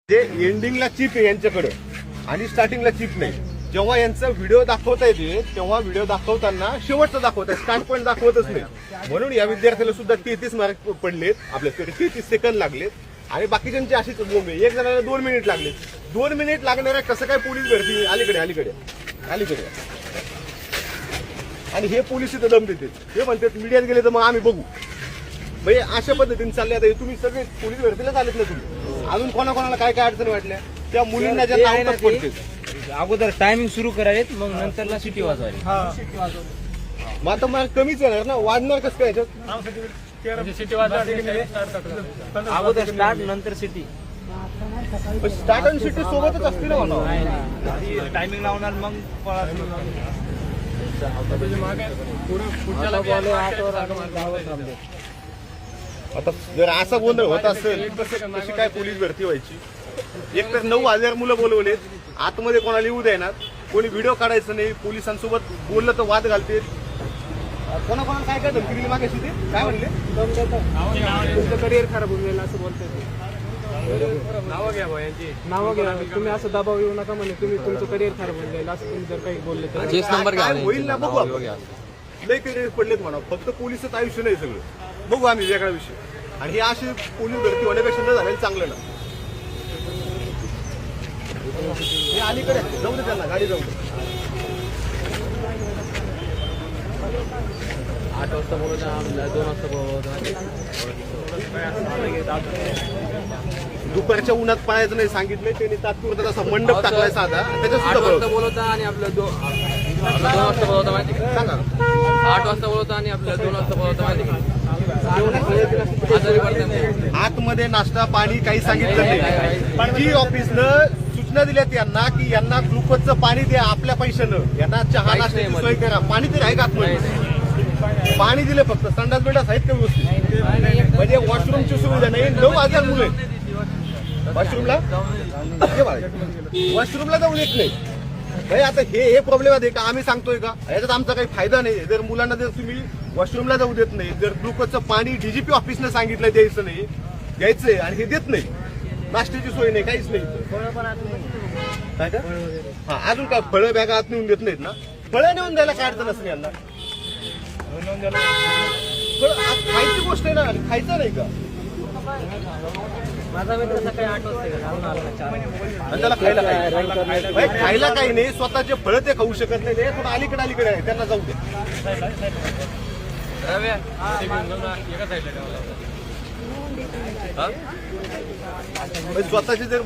जे एंडिंगला चिप आहे यांच्याकडे आणि स्टार्टिंगला चिप नाही. जेव्हा यांचा व्हिडिओ दाखवता येते तेव्हा व्हिडिओ दाखवताना शेवटचा दाखवत आहे, स्टार्ट पॉईंट दाखवतच नाही. म्हणून या विद्यार्थ्याला सुद्धा 33 मार्क पडलेत, आपल्याकडे 33 सेकंद लागलेत आणि बाकीच्यांची अशीच बोंबे. एक जणाला 2 मिनिट लागले. 2 मिनिट लागणाऱ्या कसं काय पोलीस भरती अलीकडे अलीकडे अलीकडे आणि हे पोलीस इथं दम देते. हे म्हणतात मीडियात गेले तर मग आम्ही बघू. म्हणजे अशा पद्धतीने चालले. आता तुम्ही सगळे पोलीस भरतीला चालत ना तुम्ही. अजून कोणाकोणाला काय काय अडचणी वाटल्या त्या मुलींना ज्या नावच पडते. अगोदर टायमिंग सुरू करायचे मग नंतरला सिटी वाजवायची. मग आता मला कमीच येणार ना, वाढणार कसं काय याच्यात? अगोदर स्टार्ट नंतर सिटी. स्टार्ट आणि सिटी सोबतच असते ना म्हणा. टायमिंग लावणार मग आता जर असा गोंधळ होत असेल कशी काय पोलीस भरती व्हायची? एक तर 9,000 मुलं बोलवलेत, आतमध्ये कोणाला येऊ देणार, कोणी व्हिडिओ काढायचं नाही, पोलिसांसोबत बोललं तर वाद घालते. कोणाकोणाला काय काय धमकी दिली मागाशी ते काय म्हणले? तुमचं करिअर खराब होऊन गेलं असं बोलताय ते. नावं घ्या तुम्ही असं दबाव येऊ नका म्हणे. तुम्ही तुमचं करिअर खराब होऊन जाईल असं तुम्ही जर काही बोलले तर काय होईल ना बघू आपण. लय काही पडलेत म्हणा, फक्त पोलिसच आयुष्य नाही सगळं. बघू आम्ही वेगळा विषय. आणि हे अशी पोलीस भरती होण्यापेक्षा न झालेलं चांगलं ना. हे अलीकडे जाऊ दे त्यांना, गाडी जाऊ दे. 8 वाजता बोलवता 2 वाजता बोलवता. दुपारच्या उन्हात पळायचं नाही सांगितलंय त्यांनी. तात्पुरता तसा मंडप टाकलाय साधा, त्याच्या सुद्धा बोलवता आणि आपलं 2 वाजता बोलवता माहिती का? सांगा 8 वाजता बोलवता आणि आपलं 2 वाजता बोलवता माहिती का? आतमध्ये नाश्ता पाणी काही सांगितलं नाही. जी ऑफिसनं सूचना दिल्यात यांना की यांना ग्लुकोजचं पाणी द्या आपल्या पैशानं, यांना चहा नाश्त्याची सोय करा. पाणी तरी आहे का आतमध्ये? पाणी दिलं फक्त. संडास बिंडास आहेत का व्यवस्थित? म्हणजे वॉशरूमची सुविधा नाही. 9,000 मुलं आहेत वॉशरूमला जाऊन येत नाही. भाई आता हे प्रॉब्लेम आहे का? आम्ही सांगतोय का? याच्यात आमचा काही फायदा नाही. जर मुलांना जर तुम्ही वॉशरूमला जाऊ देत नाही, जर ग्लुकोजचं पाणी डीजीपी ऑफिसनं सांगितलं द्यायचं नाही, द्यायचंय आणि हे देत नाही, नाश्त्याची सोय नाही, काहीच नाही. काय का? हा अजून काय फळं बॅगा आत नेऊन देत नाहीत ना? फळं नेऊन द्यायला काय अडचण असते यांना? खायची गोष्ट आहे ना, खायचं नाही का? माझा मित्र सकाळी 8 वाजता त्याला खायला काय? खायला काही नाही. स्वतःचे फळं ते खाऊ शकत नाही. ते थोडं अलीकडे आहे, त्यांना जाऊ दे. स्वतःचे जर